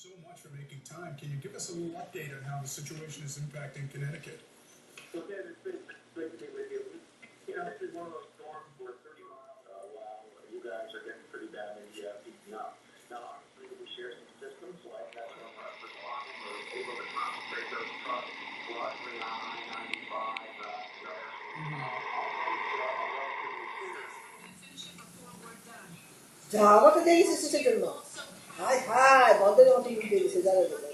so much for making time. Can you give us a little update on how the situation is impacting Connecticut? So, Ted, it's been great to be with you. You know, this is one of those storms where 30 miles wow, you guys are getting pretty badly beaten up. Now, obviously, we share some systems, like that's when we're responding. We're able to concentrate those trucks largely on I-95. 자, 아무튼 데이스 쓰셔 줄로. 하이 하이, 먼저 좀 뒤에 있어, 잘해보자.